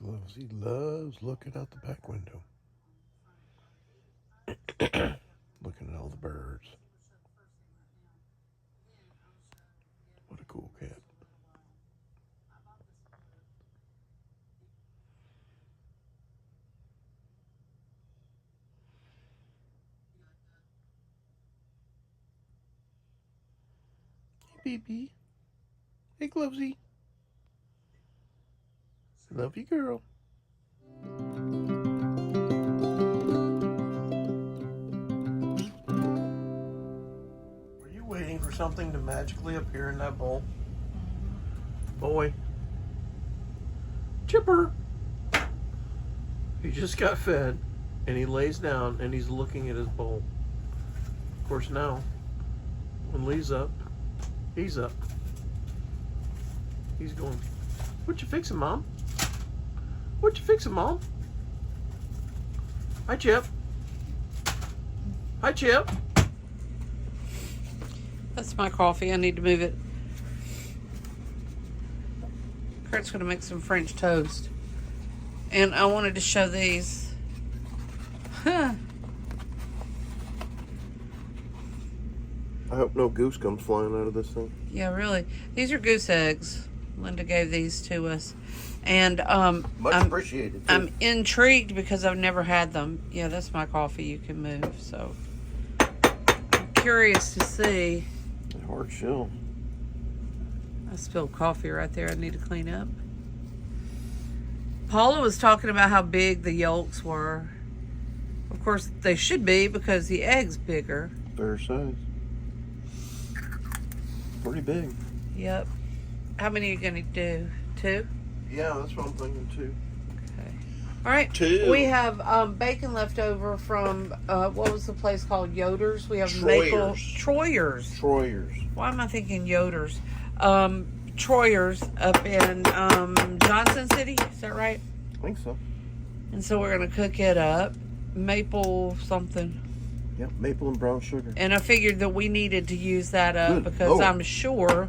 gloves. He loves looking out the back window. Looking at all the birds. What a cool cat. Hey, baby. Hey, Glovesy. Love you, girl. Were you waiting for something to magically appear in that bowl? Boy. Chipper. He just got fed, and he lays down, and he's looking at his bowl. Of course, now, when Lee's up, he's up. He's going, what you fixing, Mom? What you fixing, Mom? Hi, Chip. Hi, Chip. That's my coffee. I need to move it. Kurt's going to make some French toast. And I wanted to show these. Huh. I hope no goose comes flying out of this thing. Yeah, really. These are goose eggs. Linda gave these to us. And Much appreciated. Too. I'm intrigued because I've never had them. Yeah, that's my coffee. You can move. So I'm curious to see. A hard shell. I spilled coffee right there. I need to clean up. Paula was talking about how big the yolks were. Of course, they should be because the egg's bigger. Fair size. Pretty big. Yep. How many are you going to do? 2? Yeah, that's what I'm thinking too. Okay. All right. 2. We have bacon left over from, what was the place called? Yoder's. We have Troyer's. Troyer's. Why am I thinking Yoder's? Troyer's up in Johnson City. Is that right? I think so. And so we're going to cook it up. Maple something. Yep, maple and brown sugar. And I figured that we needed to use that up Good because Lord. I'm sure...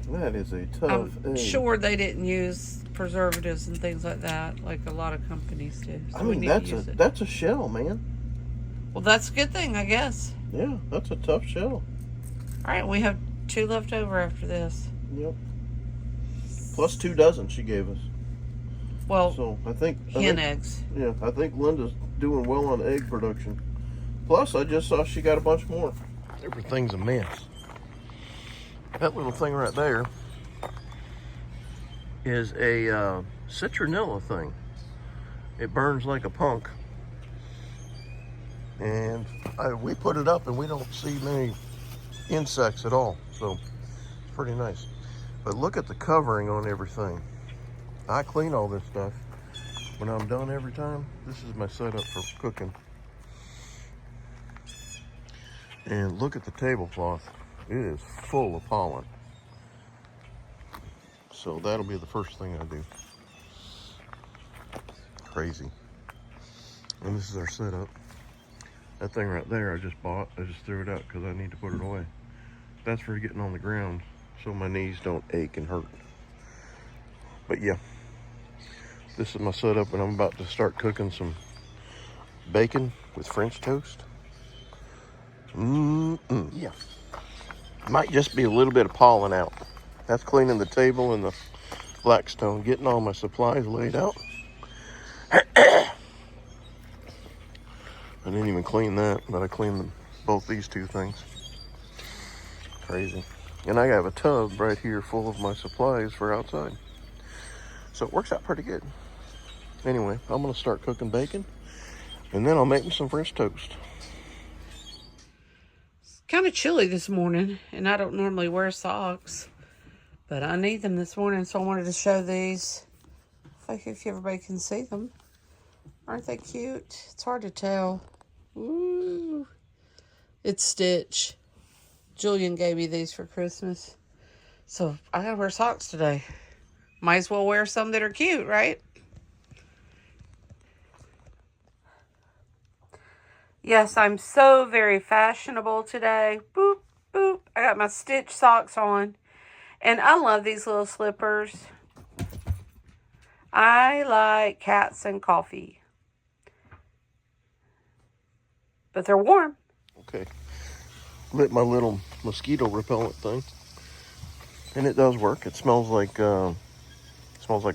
That is a tough egg. Sure they didn't use preservatives and things like that, like a lot of companies do. So I mean, that's a shell, man. Well, that's a good thing, I guess. Yeah, that's a tough shell. All right, we have 2 left over after this. Yep. Plus 2 dozen she gave us. Well, so I think hen eggs. Yeah, I think Linda's doing well on egg production. Plus, I just saw she got a bunch more. Everything's a mess. That little thing right there is a citronella thing. It burns like a punk. And we put it up and we don't see many insects at all. So it's pretty nice. But look at the covering on everything. I clean all this stuff when I'm done every time. This is my setup for cooking. And look at the tablecloth. It is full of pollen. So that'll be the first thing I do. Crazy. And this is our setup. That thing right there I just bought. I just threw it out because I need to put it away. That's for getting on the ground so my knees don't ache and hurt. But yeah, this is my setup and I'm about to start cooking some bacon with French toast. Yeah. Might just be a little bit of pollen out. That's cleaning the table and the Blackstone, getting all my supplies laid out. I didn't even clean that, but I cleaned both these 2 things. Crazy. And I have a tub right here full of my supplies for outside. So it works out pretty good. Anyway, I'm gonna start cooking bacon and then I'll make me some French toast. Kind of chilly this morning, and I don't normally wear socks, but I need them this morning, so I wanted to show these. If everybody can see them. Aren't they cute? It's hard to tell. Ooh. It's Stitch. Julian gave me these for Christmas. So I gotta wear socks today. Might as well wear some that are cute, right? Yes, I'm so very fashionable today. Boop, boop. I got my Stitch socks on. And I love these little slippers. I like cats and coffee. But they're warm. Okay. Lit my little mosquito repellent thing. And it does work. It smells like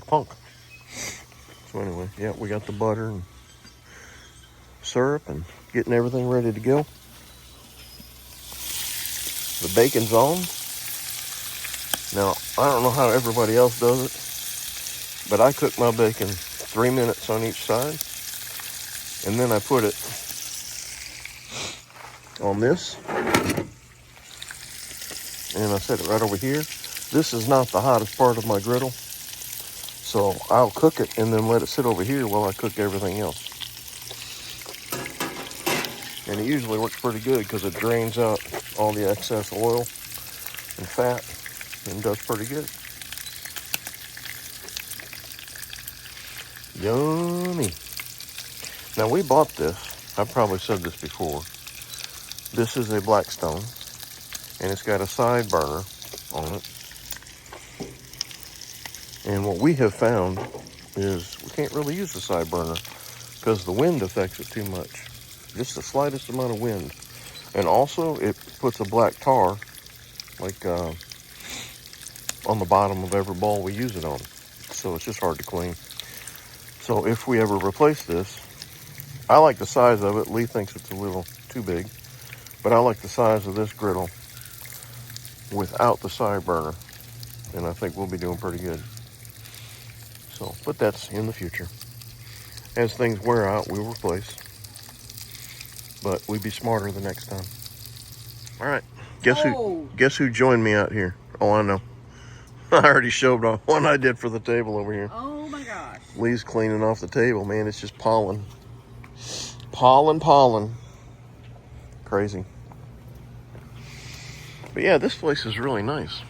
punk. So anyway, yeah, we got the butter and syrup and getting everything ready to go. The bacon's on. Now, I don't know how everybody else does it, but I cook my bacon 3 minutes on each side. And then I put it on this. And I set it right over here. This is not the hottest part of my griddle. So I'll cook it and then let it sit over here while I cook everything else. And it usually works pretty good because it drains out all the excess oil and fat and does pretty good. Yummy. Now we bought this. I've probably said this before. This is a Blackstone and it's got a side burner on it. And what we have found is we can't really use the side burner because the wind affects it too much. Just the slightest amount of wind. And also it puts a black tar like on the bottom of every bowl we use it on. So it's just hard to clean. So if we ever replace this, I like the size of it. Lee thinks it's a little too big. But I like the size of this griddle without the side burner. And I think we'll be doing pretty good. So, but that's in the future. As things wear out, we'll replace. But we'd be smarter the next time. All right. Guess who joined me out here? Oh, I know. I already showed off one I did for the table over here. Oh my gosh. Lee's cleaning off the table, man. It's just pollen. Pollen. Crazy. But yeah, this place is really nice.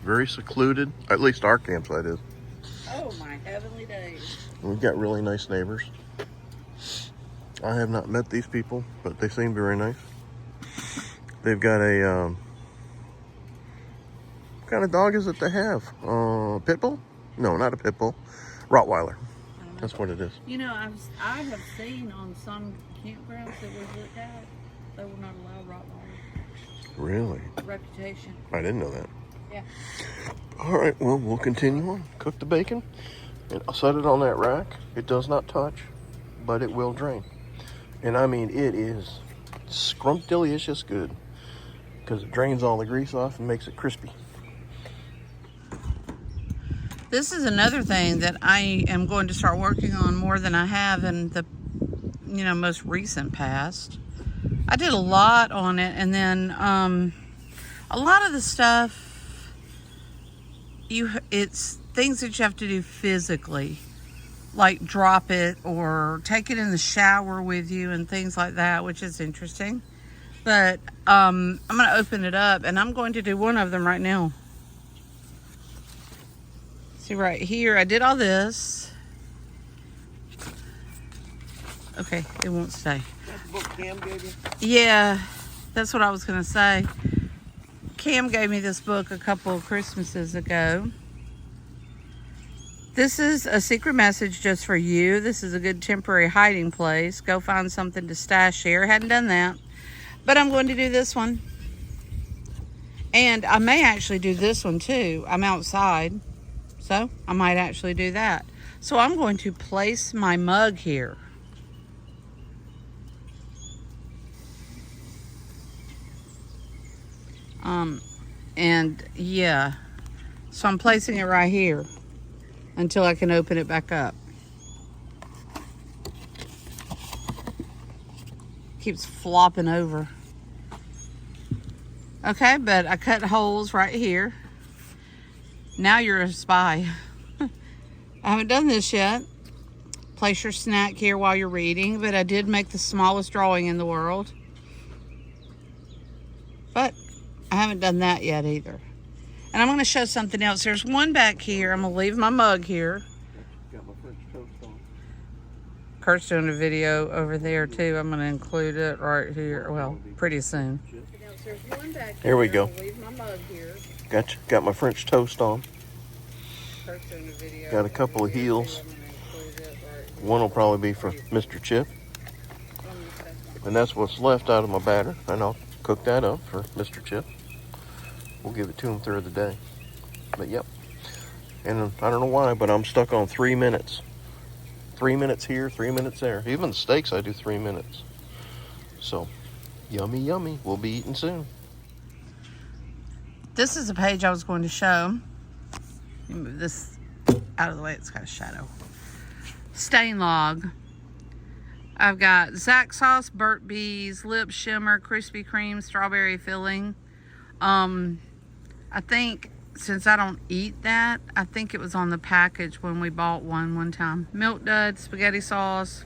Very secluded. At least our campsite is. Oh my heavenly days. We've got really nice neighbors. I have not met these people, but they seem very nice. They've got a, what kind of dog is it they have? Pit bull? No, not a pit bull. Rottweiler. That's what it is. You know, I have seen on some campgrounds that we've looked at, they will not allow Rottweiler. Really? Reputation. I didn't know that. Yeah. All right, well, we'll continue on. Cook the bacon, and I'll set it on that rack. It does not touch, but it will drain. And I mean, it is scrumptious good because it drains all the grease off and makes it crispy. This is another thing that I am going to start working on more than I have in the, most recent past. I did a lot on it, and then a lot of the stuff, it's things that you have to do physically, like drop it or take it in the shower with you and things like that, which is interesting. But I'm going to open it up, and I'm going to do one of them right now. See right here, I did all this. Okay, it won't stay. That's the book Cam gave you? Yeah, that's what I was going to say. Cam gave me this book a couple of Christmases ago. This is a secret message just for you. This is a good temporary hiding place. Go find something to stash here. Hadn't done that, but I'm going to do this one. And I may actually do this one too. I'm outside, so I might actually do that. So I'm going to place my mug here. And yeah, so I'm placing it right here until I can open it back up. Keeps flopping over. Okay, but I cut holes right here. Now you're a spy. I haven't done this yet. Place your snack here while you're reading, but I did make the smallest drawing in the world. But I haven't done that yet either. And I'm going to show something else. There's one back here. I'm going to leave my mug here. Got my French toast on. Kurt's doing a video over there too. I'm going to include it right here. Well, pretty soon. Here we go. I'll leave my mug here. Got my French toast on. Got a couple of heels. One will probably be for Mr. Chip. And that's what's left out of my batter. And I'll cook that up for Mr. Chip. We'll give it to him through the day. But yep. And I don't know why, but I'm stuck on 3 minutes. 3 minutes here, 3 minutes there. Even the steaks, I do 3 minutes. So, yummy, yummy. We'll be eating soon. This is a page I was going to show. Let me move this out of the way. It's got a shadow. Stain log. I've got Zack sauce, burnt bees, lip shimmer, Krispy Kreme, strawberry filling. I think, since I don't eat that, I think it was on the package when we bought one time. Milk dud, spaghetti sauce,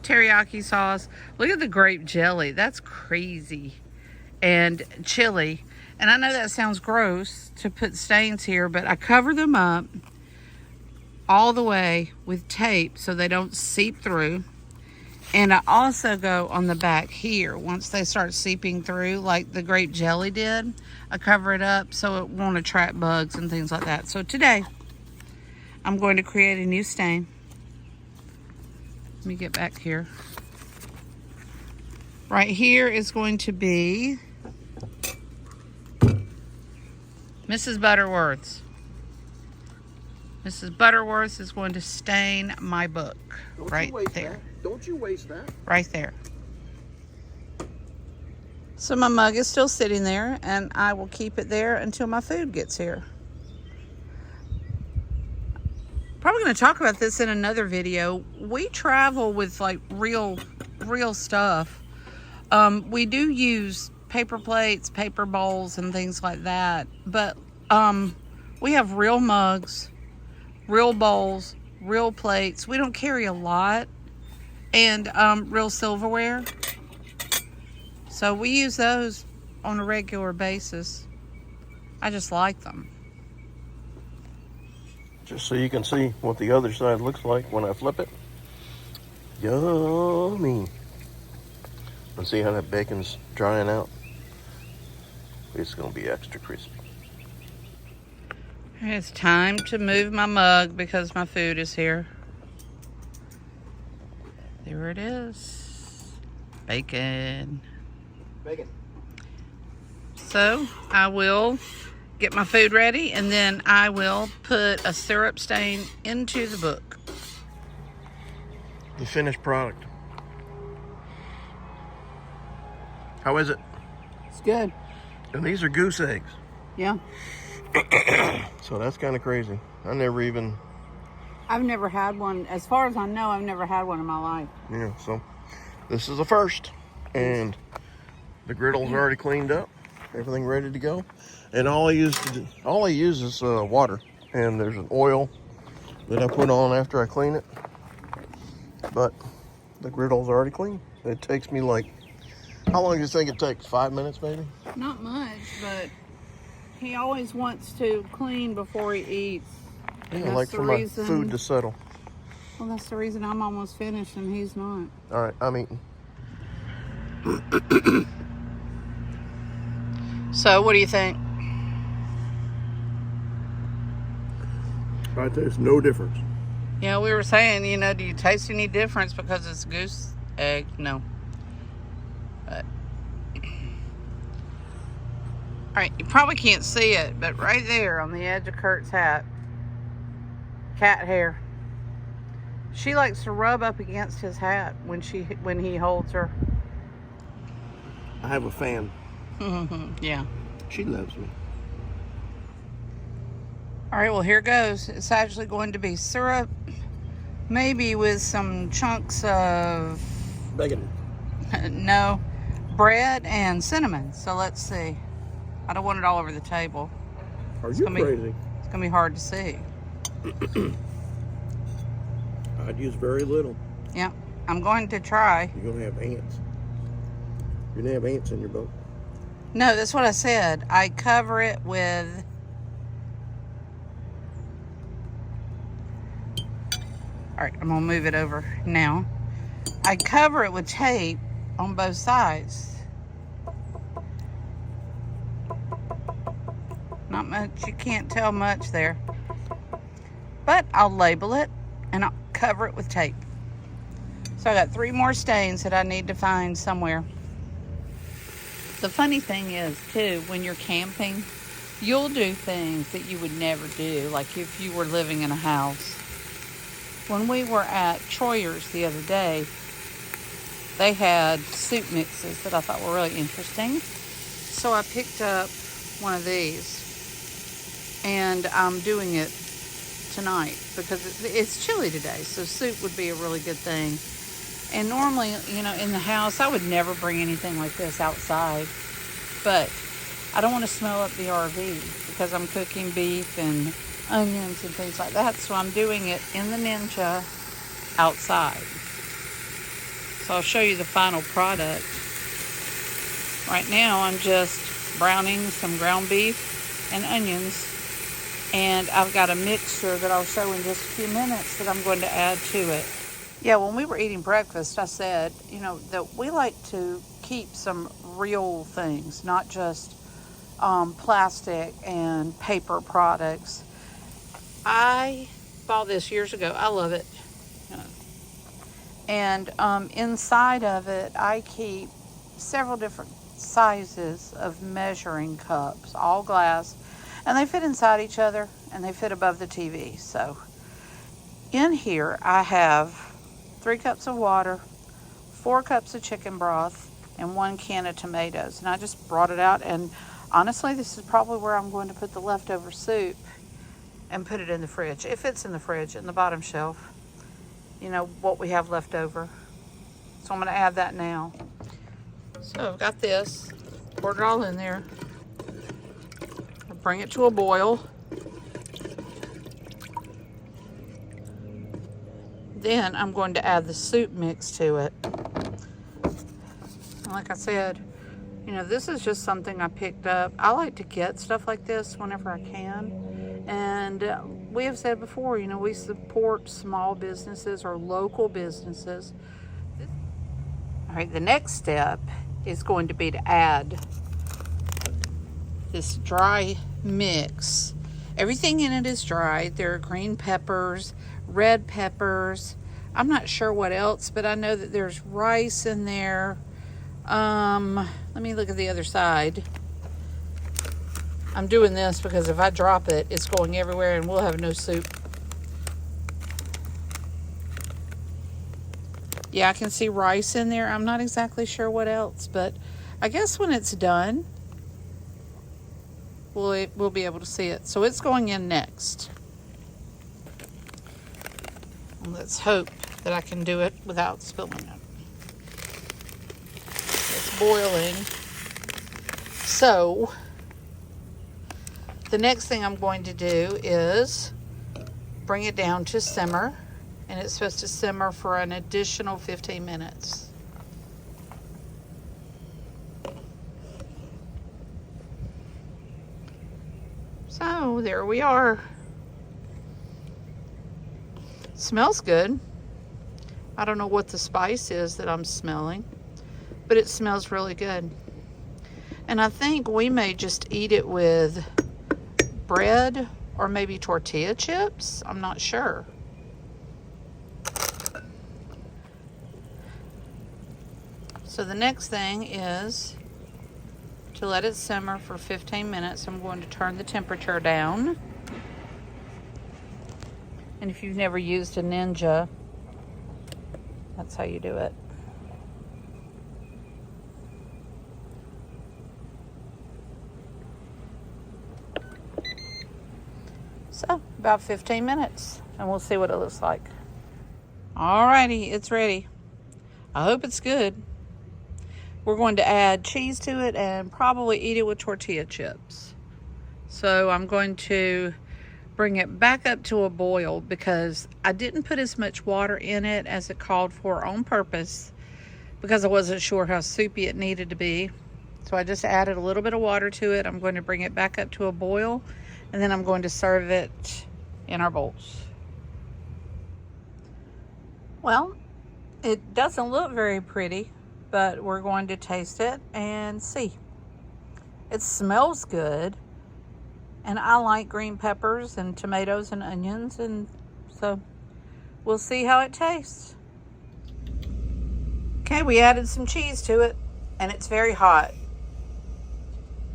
teriyaki sauce. Look at the grape jelly. That's crazy. And chili. And I know that sounds gross to put stains here, but I cover them up all the way with tape so they don't seep through. And I also go on the back here. Once they start seeping through, like the grape jelly did, I cover it up so it won't attract bugs and things like that. So today, I'm going to create a new stain. Let me get back here. Right here is going to be Mrs. Butterworth's. Mrs. Butterworth is going to stain my book. Right there. Don't you waste that. Right there. So my mug is still sitting there, and I will keep it there until my food gets here. Probably going to talk about this in another video. We travel with like real stuff. We do use paper plates, paper bowls, and things like that. But we have real mugs, real bowls, real plates. We don't carry a lot. And real silverware. So we use those on a regular basis. I just like them. Just so you can see what the other side looks like when I flip it. Yummy. And see how that bacon's drying out? It's going to be extra crispy. It's time to move my mug because my food is here. There it is. Bacon. Bacon. So I will get my food ready, and then I will put a syrup stain into the book. The finished product. How is it? It's good. And these are goose eggs. Yeah. So that's kind of crazy. I've never had one. As far as I know, I've never had one in my life. Yeah, so this is a first. And the griddle's already cleaned up. Everything ready to go. And all I use is water. And there's an oil that I put on after I clean it. But the griddle's already clean. It takes me like, how long do you think it takes? 5 minutes maybe? Not much, but he always wants to clean before he eats. Yeah, like for my food to settle. Well, that's the reason I'm almost finished and he's not. All right, I'm eating. So, what do you think? I taste no difference. Yeah, we were saying, do you taste any difference because it's goose egg? No. But, all right, you probably can't see it, but right there on the edge of Kurt's hat, cat hair. She likes to rub up against his hat when he holds her. I have a fan. Yeah. She loves me. All right, well, here goes. It's actually going to be syrup, maybe with some chunks of... Bacon. No, bread and cinnamon. So let's see. I don't want it all over the table. Are you crazy? It's going to be hard to see. I'd use very little. Yeah, I'm going to try. You're going to have ants. You're going to have ants in your boat. No, that's what I said. I cover it with... All right, I'm going to move it over now. I cover it with tape on both sides. Not much. You can't tell much there. But I'll label it and I'll cover it with tape. So I got 3 more stains that I need to find somewhere. The funny thing is, too, when you're camping, you'll do things that you would never do, like if you were living in a house. When we were at Troyer's the other day, they had soup mixes that I thought were really interesting. So I picked up one of these, and I'm doing it tonight because it's chilly today, so soup would be a really good thing. And normally, you know, in the house, I would never bring anything like this outside, but I don't want to smell up the RV because I'm cooking beef and onions and things like that, so I'm doing it in the Ninja outside. So I'll show you the final product. Right now I'm just browning some ground beef and onions, and I've got a mixture that I'll show in just a few minutes that I'm going to add to it. Yeah, when we were eating breakfast, I said, you know, that we like to keep some real things, not just plastic and paper products. I bought this years ago. I love it. And inside of it, I keep several different sizes of measuring cups, all glass, and they fit inside each other and they fit above the TV. So in here, I have 3 cups of water, 4 cups of chicken broth, and 1 can of tomatoes. And I just brought it out, and honestly, this is probably where I'm going to put the leftover soup and put it in the fridge. If it's in the fridge, in the bottom shelf, you know, what we have left over. So I'm going to add that now. So I've got this, poured it all in there. I'll bring it to a boil. Then I'm going to add the soup mix to it. And like I said, you know, this is just something I picked up. I like to get stuff like this whenever I can. And we have said before, you know, we support small businesses or local businesses. All right, the next step is going to be to add this dry mix. Everything in it is dry. There are green peppers, red peppers. I'm not sure what else, but I know that there's rice in there. Let me look at the other side. I'm doing this because if I drop it, it's going everywhere and we'll have no soup. Yeah, I can see rice in there. I'm not exactly sure what else, but I guess when it's done, we'll be able to see it. So it's going in next. Let's hope that I can do it without spilling it. It's boiling. So the next thing I'm going to do is bring it down to simmer, and it's supposed to simmer for an additional 15 minutes. So there we are. Smells good. I don't know what the spice is that I'm smelling, but it smells really good. And I think we may just eat it with bread or maybe tortilla chips. I'm not sure. So the next thing is to let it simmer for 15 minutes. I'm going to turn the temperature down. And if you've never used a Ninja, that's how you do it. So, about 15 minutes, and we'll see what it looks like. Alrighty, it's ready. I hope it's good. We're going to add cheese to it and probably eat it with tortilla chips. So I'm going to bring it back up to a boil because I didn't put as much water in it as it called for on purpose because I wasn't sure how soupy it needed to be. So I just added a little bit of water to it. I'm going to bring it back up to a boil, and then I'm going to serve it in our bowls. Well, it doesn't look very pretty, but we're going to taste it and see. It smells good. And I like green peppers and tomatoes and onions, and so we'll see how it tastes. Okay, we added some cheese to it, and it's very hot,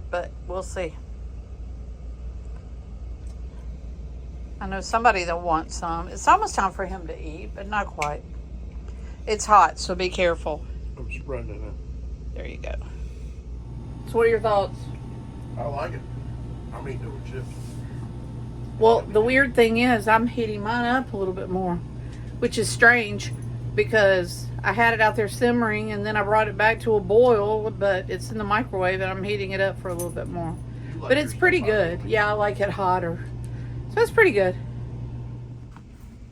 but we'll see. I know somebody that wants some. It's almost time for him to eat, but not quite. It's hot, so be careful. I'm spreading it out. There you go. So what are your thoughts? I like it. I'm eating it with chips. Well, the weird thing is I'm heating mine up a little bit more, which is strange because I had it out there simmering and then I brought it back to a boil, but it's in the microwave and I'm heating it up for a little bit more. But it's pretty good. Yeah, I like it hotter. So it's pretty good.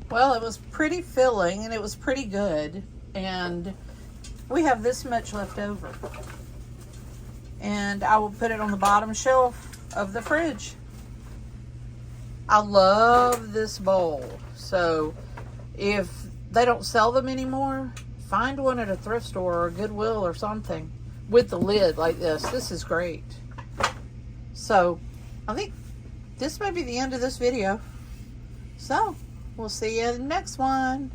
Well, it was pretty filling and it was pretty good. And we have this much left over. And I will put it on the bottom shelf of the fridge. I love this bowl. So if they don't sell them anymore, find one at a thrift store or a Goodwill or something with the lid like this. This is great. So I think this may be the end of this video. So we'll see you in the next one.